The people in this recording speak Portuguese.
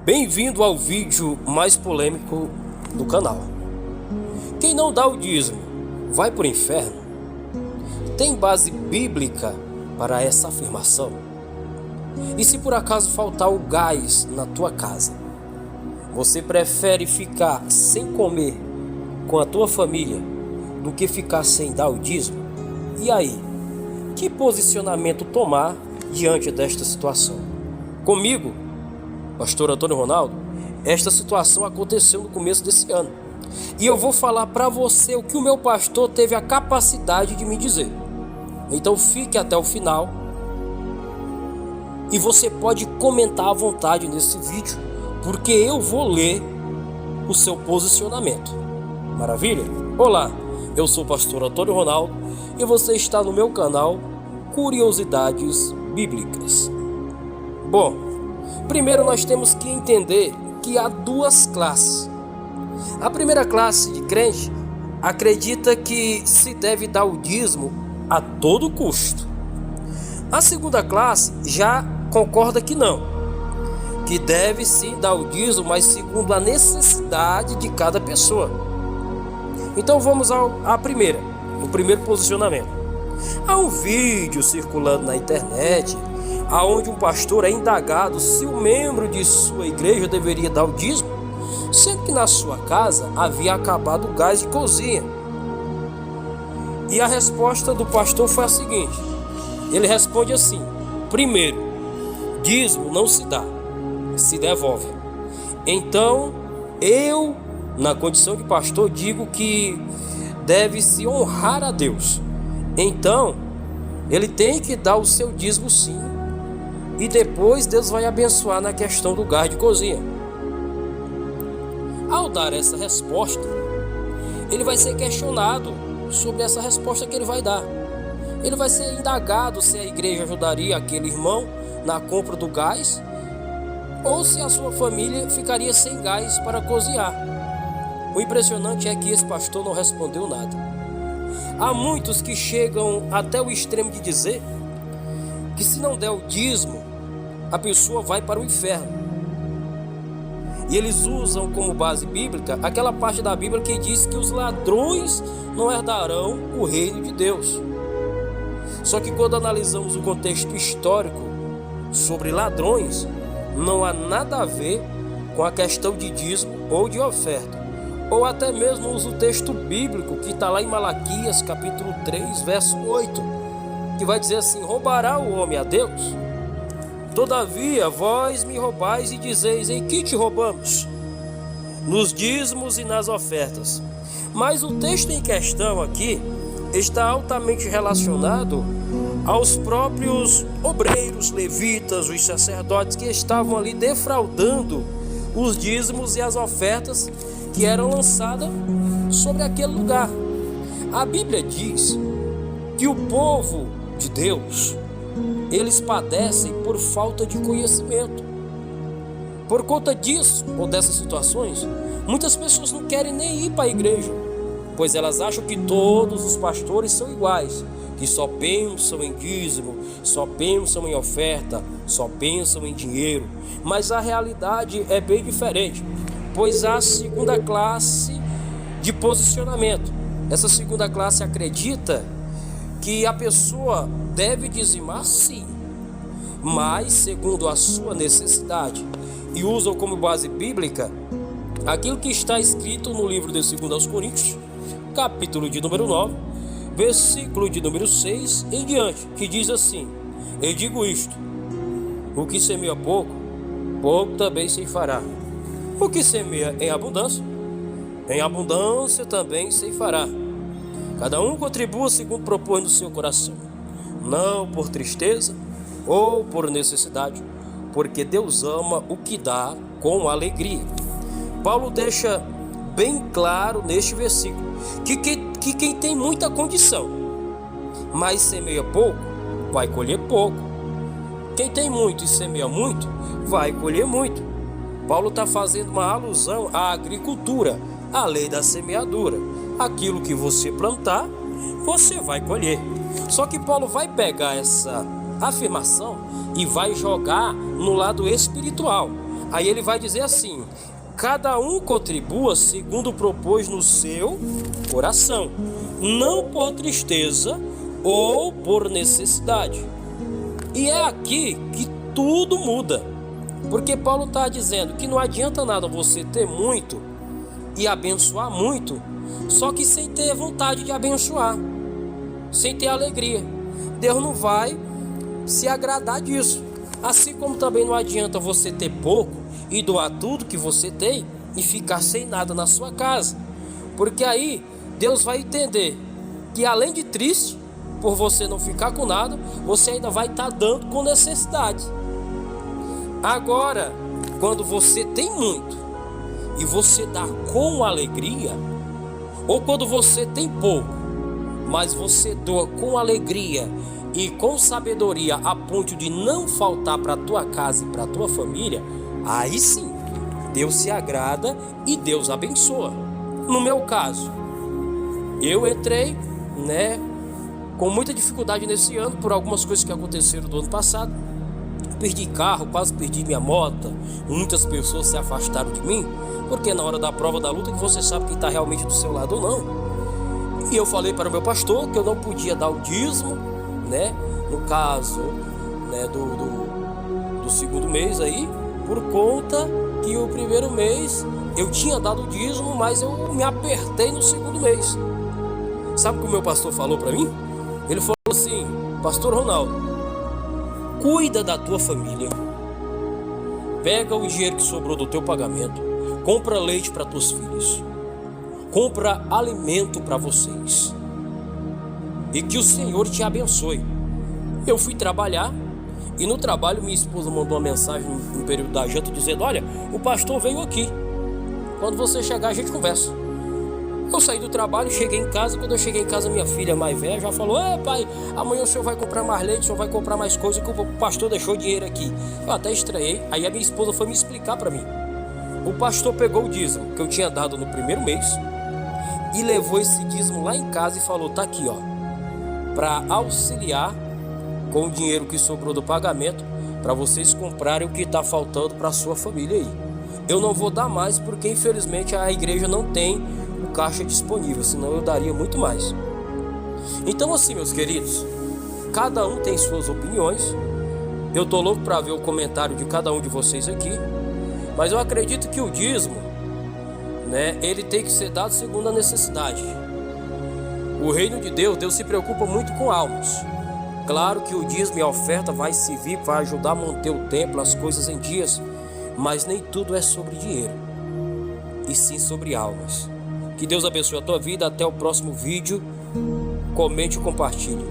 Bem-vindo ao vídeo mais polêmico do canal. Quem não dá o dízimo vai para o inferno? Tem base bíblica para essa afirmação? E se por acaso faltar o gás na tua casa, você prefere ficar sem comer com a tua família do que ficar sem dar o dízimo? E aí, que posicionamento tomar diante desta situação? Comigo, Pastor Antônio Ronaldo, esta situação aconteceu no começo desse ano. E eu vou falar para você o que o meu pastor teve a capacidade de me dizer. Então fique até o final. E você pode comentar à vontade nesse vídeo, porque eu vou ler o seu posicionamento. Maravilha? Olá, eu sou o pastor Antônio Ronaldo e você está no meu canal Curiosidades Bíblicas. Bom, primeiro nós temos que entender que há duas classes. A primeira classe de crente acredita que se deve dar o dízimo a todo custo. A segunda classe já concorda que não, que deve sim dar o dízimo, mas segundo a necessidade de cada pessoa. Então vamos à primeira, o primeiro posicionamento. Há um vídeo circulando na internet aonde um pastor é indagado se o membro de sua igreja deveria dar o dízimo, sendo que na sua casa havia acabado o gás de cozinha. E a resposta do pastor foi a seguinte: ele responde assim: primeiro, dízimo não se dá, se devolve. Então, eu, na condição de pastor, digo que deve-se honrar a Deus. Então, ele tem que dar o seu dízimo sim. E depois Deus vai abençoar na questão do gás de cozinha. Ao dar essa resposta, ele vai ser questionado sobre essa resposta que ele vai dar. Ele vai ser indagado se a igreja ajudaria aquele irmão na compra do gás, ou se a sua família ficaria sem gás para cozinhar. O impressionante é que esse pastor não respondeu nada. Há muitos que chegam até o extremo de dizer que se não der o dízimo, a pessoa vai para o inferno. E eles usam como base bíblica aquela parte da Bíblia que diz que os ladrões não herdarão o reino de Deus. Só que quando analisamos o contexto histórico sobre ladrões, não há nada a ver com a questão de dízimo ou de oferta. Ou até mesmo usa o texto bíblico que está lá em Malaquias capítulo 3, verso 8, que vai dizer assim: roubará o homem a Deus? Todavia vós me roubais e dizeis: em que te roubamos? Nos dízimos e nas ofertas. Mas o texto em questão aqui está altamente relacionado aos próprios obreiros, levitas, os sacerdotes que estavam ali defraudando os dízimos e as ofertas que eram lançadas sobre aquele lugar. A Bíblia diz que o povo de Deus, eles padecem por falta de conhecimento. Por conta disso, ou dessas situações, muitas pessoas não querem nem ir para a igreja, pois elas acham que todos os pastores são iguais, que só pensam em dízimo, só pensam em oferta, só pensam em dinheiro. Mas a realidade é bem diferente, pois há a segunda classe de posicionamento. Essa segunda classe acredita que a pessoa deve dizimar sim, mas segundo a sua necessidade, e usam como base bíblica aquilo que está escrito no livro de 2 Coríntios, capítulo de número 9, versículo de número 6 em diante, que diz assim: eu digo isto, o que semeia pouco, pouco também se fará. O que semeia em abundância também se fará. Cada um contribua segundo propõe no seu coração, não por tristeza ou por necessidade, porque Deus ama o que dá com alegria. Paulo deixa bem claro neste versículo que quem tem muita condição, mas semeia pouco, vai colher pouco. Quem tem muito e semeia muito, vai colher muito. Paulo está fazendo uma alusão à agricultura, à lei da semeadura. Aquilo que você plantar, você vai colher. Só que Paulo vai pegar essa afirmação e vai jogar no lado espiritual. Aí ele vai dizer assim: cada um contribua segundo propôs no seu coração, não por tristeza ou por necessidade. E é aqui que tudo muda, porque Paulo está dizendo que não adianta nada você ter muito e abençoar muito, só que sem ter vontade de abençoar, sem ter alegria. Deus não vai se agradar disso. Assim como também não adianta você ter pouco e doar tudo que você tem e ficar sem nada na sua casa, porque aí Deus vai entender que além de triste por você não ficar com nada, você ainda vai estar dando com necessidade. Agora, quando você tem muito e você dá com alegria, ou quando você tem pouco, mas você doa com alegria e com sabedoria a ponto de não faltar para a tua casa e para a tua família, aí sim, Deus se agrada e Deus abençoa. No meu caso, eu entrei, com muita dificuldade nesse ano por algumas coisas que aconteceram do ano passado. Perdi carro, quase perdi minha moto. Muitas pessoas se afastaram de mim, porque na hora da prova da luta que você sabe quem está realmente do seu lado ou não. E eu falei para o meu pastor que eu não podia dar o dízimo, no caso, do segundo mês aí, por conta que o primeiro mês eu tinha dado o dízimo, mas eu me apertei no segundo mês. Sabe o que o meu pastor falou para mim? Ele falou assim: pastor Ronaldo, cuida da tua família, pega o dinheiro que sobrou do teu pagamento, compra leite para teus filhos, compra alimento para vocês, e que o Senhor te abençoe. Eu fui trabalhar, e no trabalho minha esposa mandou uma mensagem no período da janta dizendo: olha, o pastor veio aqui, quando você chegar a gente conversa. Eu saí do trabalho, cheguei em casa. Quando eu cheguei em casa, minha filha mais velha já falou: pai, amanhã o senhor vai comprar mais leite, o senhor vai comprar mais coisa, que o pastor deixou dinheiro aqui. Eu até estranhei. Aí a minha esposa foi me explicar para mim. O pastor pegou o dízimo que eu tinha dado no primeiro mês e levou esse dízimo lá em casa e falou: tá aqui, para auxiliar com o dinheiro que sobrou do pagamento, para vocês comprarem o que está faltando para a sua família aí. Eu não vou dar mais, porque infelizmente a igreja não tem o caixa disponível, senão eu daria muito mais. Então assim, meus queridos, cada um tem suas opiniões. Eu tô louco para ver o comentário de cada um de vocês aqui, mas eu acredito que o dízimo, ele tem que ser dado segundo a necessidade. O reino de Deus se preocupa muito com almas. Claro que o dízimo e a oferta vai servir para ajudar a manter o templo, as coisas em dias, mas nem tudo é sobre dinheiro, e sim sobre almas. Que Deus abençoe a tua vida. Até o próximo vídeo. Comente e compartilhe.